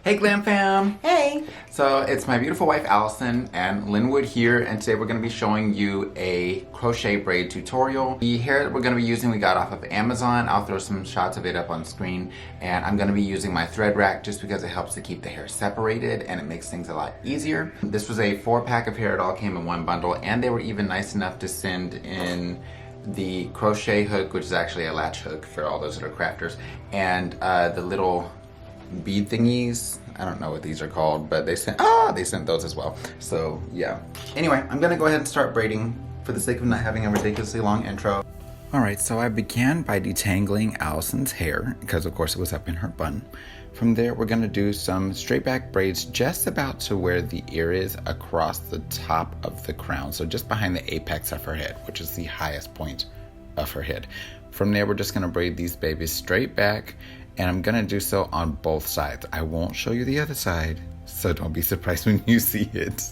Hey Glamfam! Hey! So it's my beautiful wife Alison and Linwood here, and today we're going to be showing you a crochet braid tutorial. The hair that we're going to be using we got off of Amazon. I'll throw some shots of it up on screen, and I'm going to be using my thread rack just because it helps to keep the hair separated and it makes things a lot easier. This was a 4-pack of hair. It all came in one bundle, and they were even nice enough to send in the crochet hook, which is actually a latch hook for all those that are crafters, and the little bead thingies. I don't know what these are called, but they sent those as well. So yeah. Anyway, I'm gonna go ahead and start braiding for the sake of not having a ridiculously long intro. Alright, so I began by detangling Alison's hair, because of course it was up in her bun. From there, we're gonna do some straight back braids just about to where the ear is across the top of the crown. So just behind the apex of her head, which is the highest point of her head. From there, we're just gonna braid these babies straight back, and I'm gonna do so on both sides. I won't show you the other side, so don't be surprised when you see it.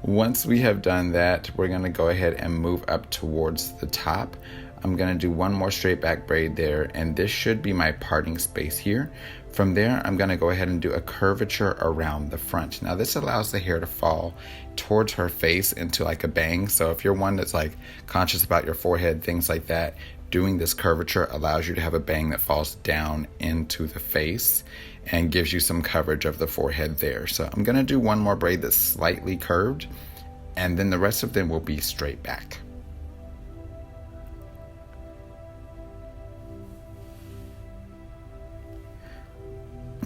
Once we have done that, we're gonna go ahead and move up towards the top. I'm gonna do one more straight back braid there, and this should be my parting space here. From there, I'm gonna go ahead and do a curvature around the front. Now this allows the hair to fall towards her face into like a bang. So if you're one that's like conscious about your forehead, things like that, doing this curvature allows you to have a bang that falls down into the face and gives you some coverage of the forehead there. So I'm gonna do one more braid that's slightly curved, and then the rest of them will be straight back.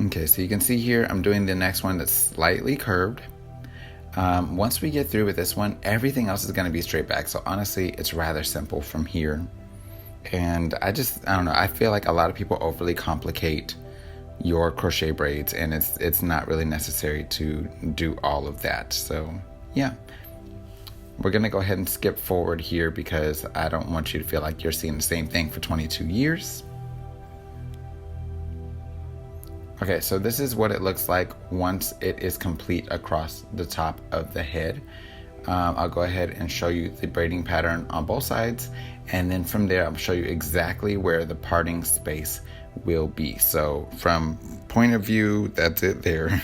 Okay, so you can see here I'm doing the next one that's slightly curved. Once we get through with this one, everything else is going to be straight back. So honestly, it's rather simple from here. And I don't know, I feel like a lot of people overly complicate your crochet braids, and it's not really necessary to do all of that. So yeah, we're going to go ahead and skip forward here because I don't want you to feel like you're seeing the same thing for 22 years. Okay, so this is what it looks like once it is complete across the top of the head. I'll go ahead and show you the braiding pattern on both sides, and then from there I'll show you exactly where the parting space will be. So from point of view, that's it there.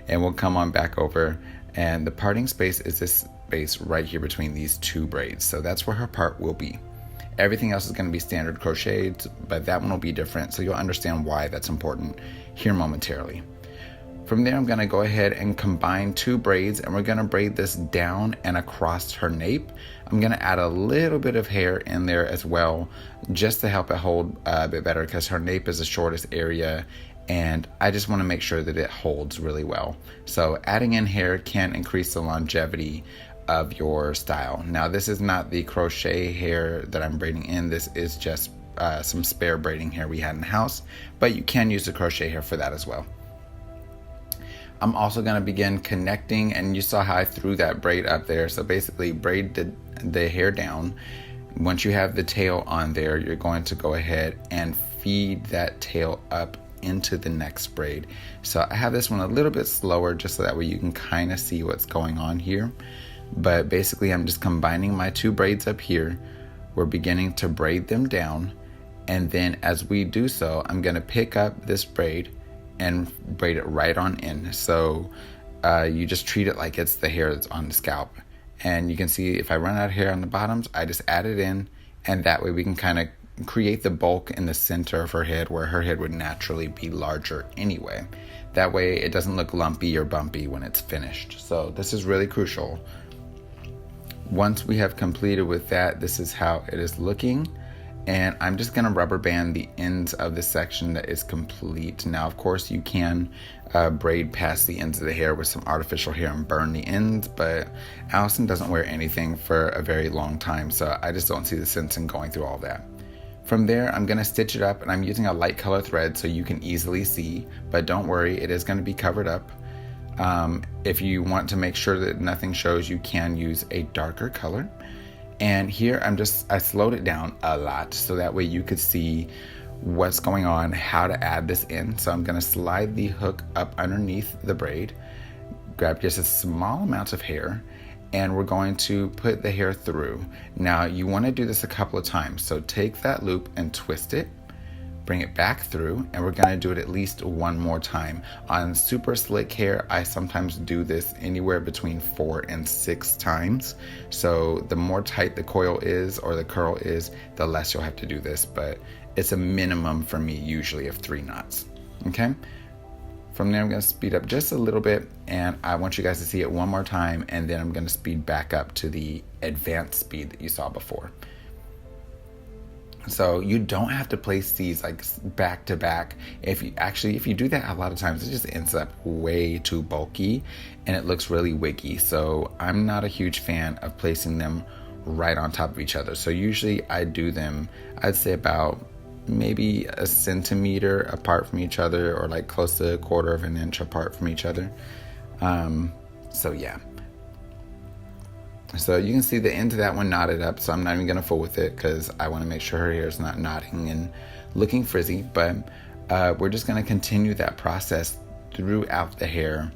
And we'll come on back over, and the parting space is this space right here between these two braids. So that's where her part will be. Everything else is going to be standard crocheted, but that one will be different, so you'll understand why that's important here momentarily. From there, I'm going to go ahead and combine two braids, and we're going to braid this down and across her nape. I'm going to add a little bit of hair in there as well, just to help it hold a bit better, because her nape is the shortest area, and I just want to make sure that it holds really well. So adding in hair can increase the longevity of your style. Now this is not the crochet hair that I'm braiding in. This is just some spare braiding hair we had in the house, but you can use the crochet hair for that as well. I'm also going to begin connecting, and you saw how I threw that braid up there. So basically braid the hair down. Once you have the tail on there, you're going to go ahead and feed that tail up into the next braid. So I have this one a little bit slower just so that way you can kind of see what's going on here. But basically I'm just combining my two braids up here. We're beginning to braid them down, and then as we do so, I'm going to pick up this braid and braid it right on in. So you just treat it like it's the hair that's on the scalp. And you can see if I run out of hair on the bottoms, I just add it in, and that way we can kind of create the bulk in the center of her head where her head would naturally be larger anyway. That way it doesn't look lumpy or bumpy when it's finished. So this is really crucial. Once we have completed with that, this is how it is looking, and I'm just going to rubber band the ends of the section that is complete. Now of course you can braid past the ends of the hair with some artificial hair and burn the ends, but Alison doesn't wear anything for a very long time, so I just don't see the sense in going through all that. From there, I'm going to stitch it up, and I'm using a light color thread so you can easily see, but don't worry, it is going to be covered up. If you want to make sure that nothing shows, you can use a darker color. And here I slowed it down a lot so that way you could see what's going on, how to add this in. So I'm going to slide the hook up underneath the braid, grab just a small amount of hair, and we're going to put the hair through. Now you want to do this a couple of times, so take that loop and twist it, bring it back through, and we're gonna do it at least one more time. On super slick hair, I sometimes do this anywhere between 4 and 6 times. So the more tight the coil is or the curl is, the less you'll have to do this, but it's a minimum for me usually of 3 knots. Okay? From there, I'm gonna speed up just a little bit, and I want you guys to see it one more time, and then I'm gonna speed back up to the advanced speed that you saw before. So you don't have to place these like back to back. If you do that, a lot of times it just ends up way too bulky and it looks really wiggy. So I'm not a huge fan of placing them right on top of each other. So usually I do them, I'd say about maybe a centimeter apart from each other, or like close to 1/4 of an inch apart from each other. So yeah. So you can see the end of that one knotted up, so I'm not even going to fool with it because I want to make sure her hair is not knotting and looking frizzy. But we're just going to continue that process throughout the hair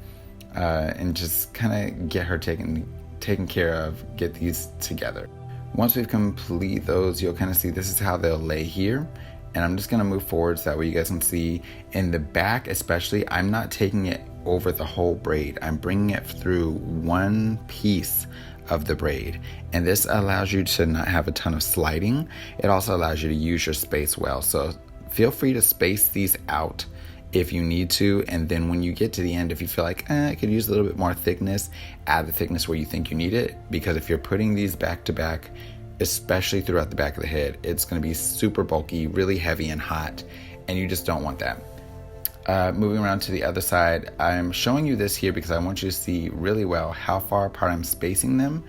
and just kind of get her taken care of, get these together. Once we've completed those, you'll kind of see this is how they'll lay here. And I'm just going to move forward so that way you guys can see in the back especially, I'm not taking it over the whole braid. I'm bringing it through one piece of the braid, and this allows you to not have a ton of sliding. It also allows you to use your space well, so feel free to space these out if you need to, and then when you get to the end, if you feel like I could use a little bit more thickness, add the thickness where you think you need it, because if you're putting these back to back, especially throughout the back of the head, it's going to be super bulky, really heavy and hot, and you just don't want that. Moving around to the other side, I'm showing you this here because I want you to see really well how far apart I'm spacing them,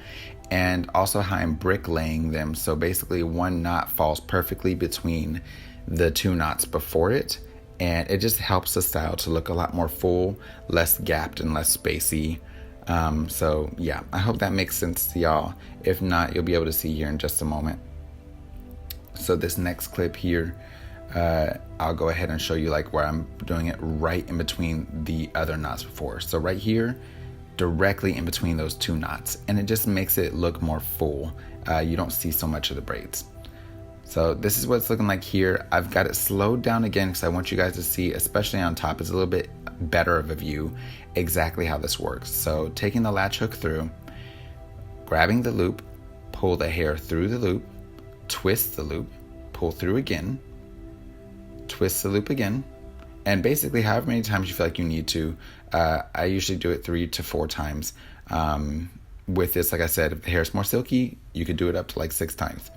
and also how I'm bricklaying them. So basically one knot falls perfectly between the 2 knots before it, and it just helps the style to look a lot more full, less gapped and less spacey. So yeah, I hope that makes sense to y'all. If not, you'll be able to see here in just a moment. So this next clip here, I'll go ahead and show you like where I'm doing it right in between the other knots before. So right here, directly in between those 2 knots, and it just makes it look more full. You don't see so much of the braids. So this is what it's looking like here. I've got it slowed down again because I want you guys to see, especially on top, it's a little bit better of a view, exactly how this works. So taking the latch hook through, grabbing the loop, pull the hair through the loop, twist the loop, pull through again, twist the loop again, and basically however many times you feel like you need to. I usually do it 3 to 4 times. With this, like I said, if the hair is more silky, you could do it up to like 6 times.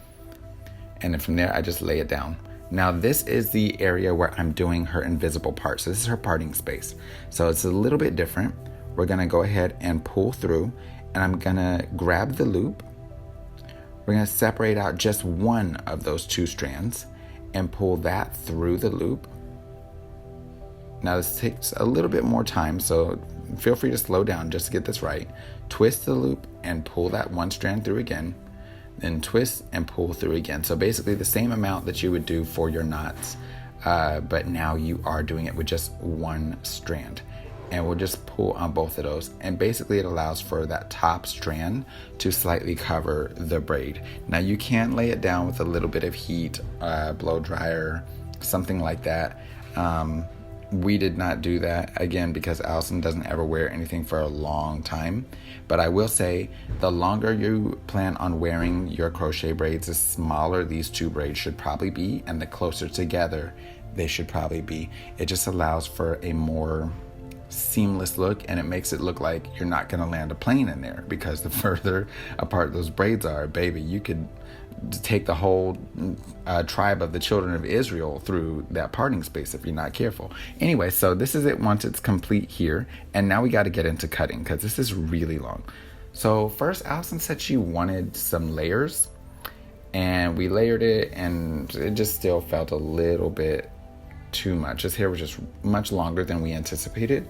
And then from there, I just lay it down. Now this is the area where I'm doing her invisible part. So this is her parting space. So it's a little bit different. We're gonna go ahead and pull through, and I'm gonna grab the loop. We're gonna separate out just one of those 2 strands and pull that through the loop. Now this takes a little bit more time, so feel free to slow down just to get this right. Twist the loop and pull that 1 strand through again, then twist and pull through again. So basically the same amount that you would do for your knots, but now you are doing it with just 1 strand. And we'll just pull on both of those, and basically it allows for that top strand to slightly cover the braid. Now you can lay it down with a little bit of heat, blow dryer, something like that. We did not do that, again, because Alison doesn't ever wear anything for a long time. But I will say, the longer you plan on wearing your crochet braids, the smaller these 2 braids should probably be, and the closer together they should probably be. It just allows for a more seamless look, and it makes it look like you're not going to land a plane in there, because the further apart those braids are, baby, you could take the whole tribe of the children of Israel through that parting space if you're not careful. Anyway, so this is it once it's complete here, and now we got to get into cutting because this is really long. So first, Alison said she wanted some layers, and we layered it, and it just still felt a little bit too much. His hair was just much longer than we anticipated.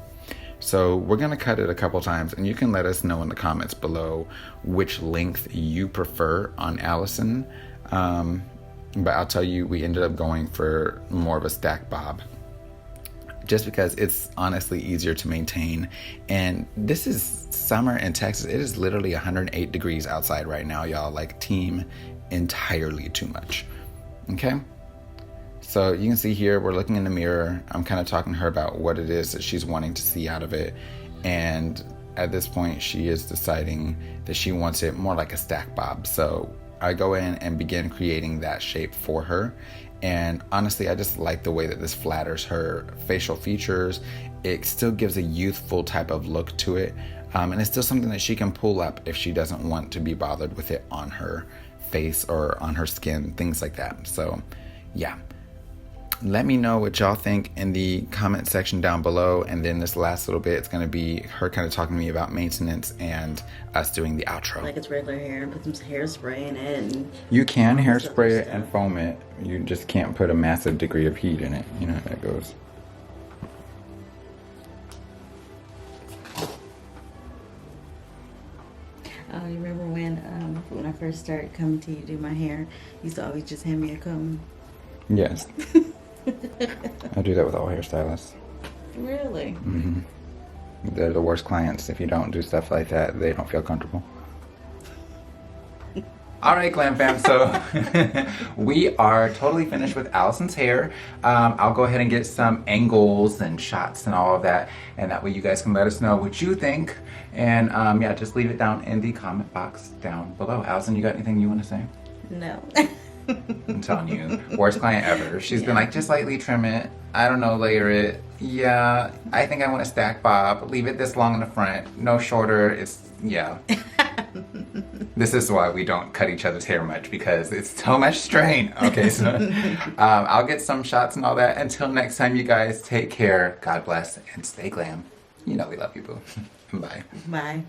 So we're going to cut it a couple times, and you can let us know in the comments below which length you prefer on Alison. But I'll tell you, we ended up going for more of a stack bob, just because it's honestly easier to maintain. And this is summer in Texas. It is literally 108 degrees outside right now, y'all. Like, team entirely too much. Okay? So you can see here, we're looking in the mirror. I'm kind of talking to her about what it is that she's wanting to see out of it. And at this point, she is deciding that she wants it more like a stack bob. So I go in and begin creating that shape for her. And honestly, I just like the way that this flatters her facial features. It still gives a youthful type of look to it. And it's still something that she can pull up if she doesn't want to be bothered with it on her face or on her skin, things like that. So yeah. Let me know what y'all think in the comment section down below. And then this last little bit, it's going to be her kind of talking to me about maintenance and us doing the outro. Like it's regular hair and put some hairspray in it. And you can hairspray it and foam it. You just can't put a massive degree of heat in it. You know how that goes. Oh, you remember when I first started coming to you to do my hair, you used to always just hand me a comb? Yes. I do that with all hairstylists. Really? Mm-hmm. They're the worst clients. If you don't do stuff like that, they don't feel comfortable. All right, Glam Fam, so we are totally finished with Alison's hair. I'll go ahead and get some angles and shots and all of that, and that way you guys can let us know what you think. And yeah, just leave it down in the comment box down below. Alison, you got anything you want to say? No. I'm telling you, worst client ever. She's been like, just lightly trim it. I don't know, layer it. Yeah, I think I want a stack bob. Leave it this long in the front, no shorter. It's, yeah. This is why we don't cut each other's hair much, because it's so much strain. Okay, so I'll get some shots and all that. Until next time, you guys, take care. God bless and stay glam. You know we love you, boo. Bye. Bye.